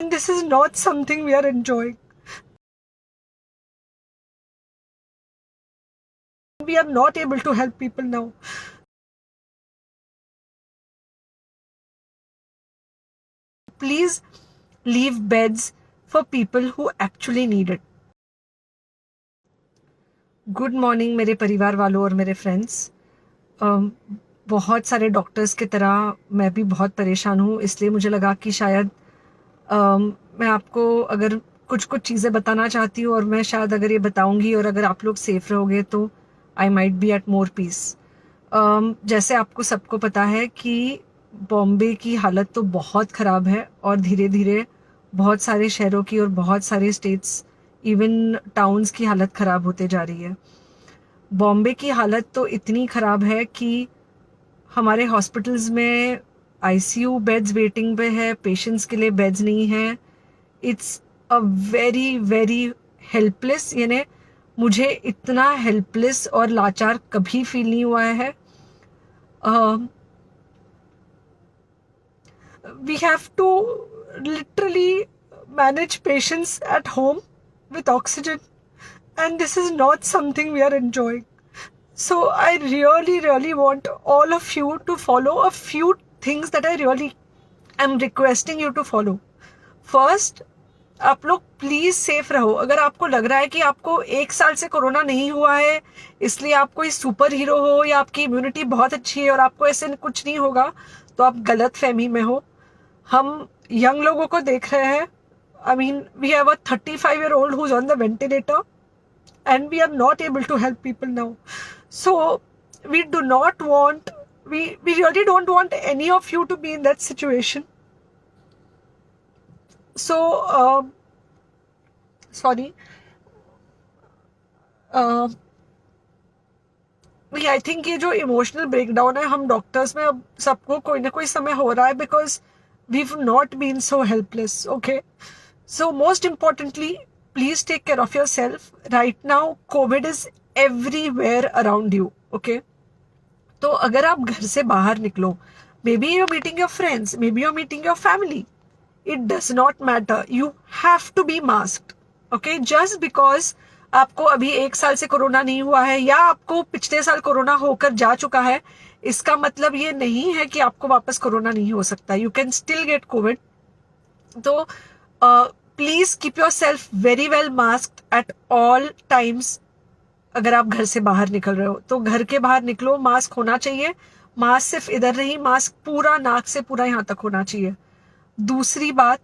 And this is not something we are enjoying. We are not able to help people now. Please leave beds for people who actually need it. Good morning मेरे परिवार वालों और मेरे friends. बहुत सारे doctors की तरह मैं भी बहुत परेशान हूँ, इसलिए मुझे लगा कि शायद मैं आपको अगर कुछ कुछ चीज़ें बताना चाहती हूँ और मैं शायद अगर ये बताऊँगी और अगर आप लोग सेफ रहोगे तो I might be at more peace. जैसे आपको सबको पता है कि बॉम्बे की हालत तो बहुत ख़राब है और धीरे धीरे बहुत सारे शहरों की और बहुत सारे स्टेट्स इवन टाउन्स की हालत ख़राब होते जा रही है। बॉम्बे की हालत तो इतनी ख़राब है कि हमारे हॉस्पिटल्स में आईसीयू बेड्स वेटिंग पे है, पेशेंट्स के लिए बेड्स नहीं है। It's a very very helpless, यानी मुझे इतना हेल्पलेस और लाचार कभी फील नहीं हुआ है। We have to literally manage patients at home with oxygen, and this is not something we are enjoying. So I really want all of you to follow a few things that I really am requesting you to follow. First, आप लोग please safe रहो। अगर आपको लग रहा है कि आपको 1 साल से कोरोना नहीं हुआ है इसलिए आप कोई सुपर हीरो हो या आपकी इम्यूनिटी बहुत अच्छी है और आपको ऐसे कुछ नहीं होगा, तो आप गलत फहमी में हो। हम यंग लोगों को देख रहे हैं। I mean, we have a 35-year-old who's on the ventilator and we are not able to help people now. So we do not want, we really don't want any of you to be in that situation. So, sorry. I think ये जो emotional breakdown है हम doctors में अब सबको कोई ना कोई समय हो रहा है because we have not been so helpless. Okay, so most importantly please take care of your self. Right now COVID is everywhere around you. Okay, तो अगर आप घर से बाहर निकलो, maybe you are meeting your friends, maybe you are meeting your family, it does not matter, you have to be masked. Okay, just because आपको अभी 1 साल से कोरोना नहीं हुआ है या आपको पिछले साल कोरोना होकर जा चुका है, इसका मतलब ये नहीं है कि आपको वापस कोरोना नहीं हो सकता। You can still get covid. तो please keep yourself very well masked at all times. अगर आप घर से बाहर निकल रहे हो तो घर के बाहर निकलो, मास्क होना चाहिए। मास्क सिर्फ इधर नहीं, मास्क पूरा नाक से पूरा यहाँ तक होना चाहिए। दूसरी बात,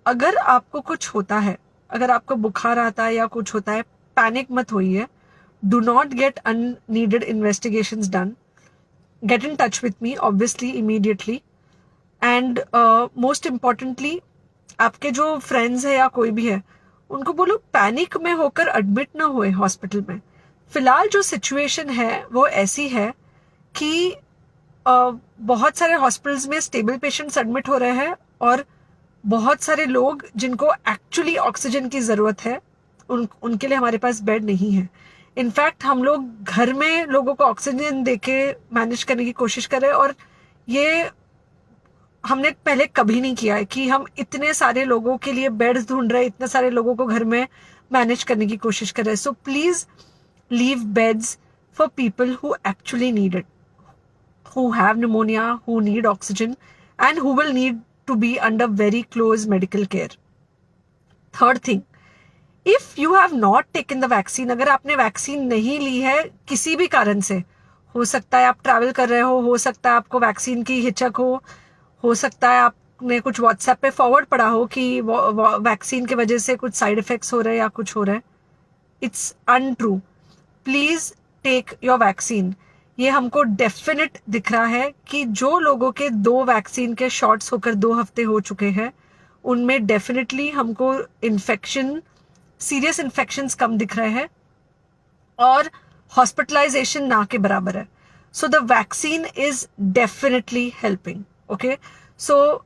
अगर आपको कुछ होता है, अगर आपको बुखार आता है या कुछ होता है, पैनिक मत होइए। Do not get unneeded investigations done. Get in touch with me obviously immediately. And most importantly, आपके जो फ्रेंड्स है या कोई भी है उनको बोलो पैनिक में होकर एडमिट ना हुए हॉस्पिटल में। फिलहाल जो सिचुएशन है वो ऐसी है कि बहुत सारे हॉस्पिटल्स में स्टेबल पेशेंट्स एडमिट हो रहे हैं और बहुत सारे लोग जिनको एक्चुअली ऑक्सीजन की ज़रूरत है उनके लिए हमारे पास बेड नहीं है। इनफैक्ट हम लोग घर में लोगों को ऑक्सीजन देके मैनेज करने की कोशिश कर रहे हैं और ये हमने पहले कभी नहीं किया है कि हम इतने सारे लोगों के लिए बेड्स ढूंढ रहे हैं, इतने सारे लोगों को घर में मैनेज करने की कोशिश कर रहे हैं। So please leave beds for people who actually need it, who have pneumonia, who need oxygen, and who will need to be under very close medical care. Third thing, if you have not taken the vaccine, अगर आपने vaccine नहीं ली है किसी भी कारण से, हो सकता है आप ट्रैवल कर रहे हो सकता है आपको वैक्सीन की हिचक हो सकता है आपने कुछ व्हाट्सएप पे फॉरवर्ड पढ़ा हो कि वैक्सीन की वजह से कुछ साइड इफेक्ट्स हो रहे हैं या कुछ हो रहा है। It's untrue. Please take your vaccine. ये हमको डेफिनेट दिख रहा है कि जो लोगों के 2 वैक्सीन के शॉट्स होकर 2 हफ्ते हो चुके हैं उनमें डेफिनेटली हमको इन्फेक्शन, सीरियस इन्फेक्शंस कम दिख रहे हैं और हॉस्पिटलाइजेशन ना के बराबर है। So the vaccine is definitely helping. Okay, so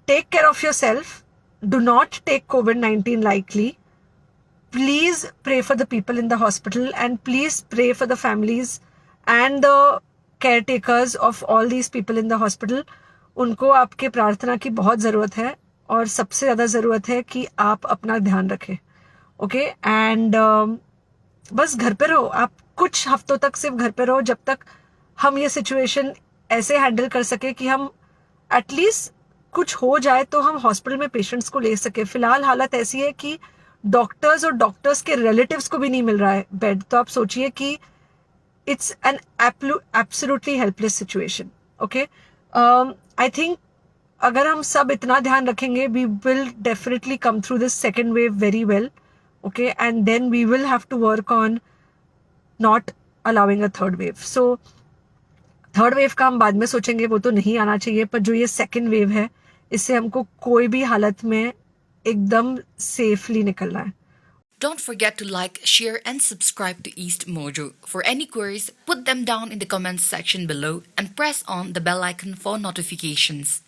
take care of your self, do not take COVID-19 lightly. Please pray for the people in the hospital and please pray for the families and the caretakers of all these people in the hospital. उनको आपके प्रार्थना की बहुत ज़रूरत है। और सबसे ज़्यादा ज़रूरत है कि आप अपना ध्यान रखें. ओके एंड बस घर पे रहो आप, कुछ हफ्तों तक सिर्फ घर पे रहो जब तक हम ये सिचुएशन ऐसे हैंडल कर सके कि हम एटलीस्ट कुछ हो जाए तो हम हॉस्पिटल में पेशेंट्स को ले सके. फिलहाल हालत ऐसी है कि डॉक्टर्स और डॉक्टर्स के रिलेटिव्स को भी नहीं मिल रहा है बेड. तो आप सोचिए कि it's an absolutely helpless situation. Okay, I think अगर हम सब इतना ध्यान रखेंगे we will definitely come through this second wave very well. Okay, and then we will have to work on not allowing a third wave. So third wave का हम बाद में सोचेंगे, वो तो नहीं आना चाहिए, पर जो ये सेकेंड वेव है इससे हमको कोई भी हालत में एकदम सेफली निकलना है. Don't forget to like, share, and subscribe to East Mojo. For any queries, put them down in the comments section below and press on the bell icon for notifications.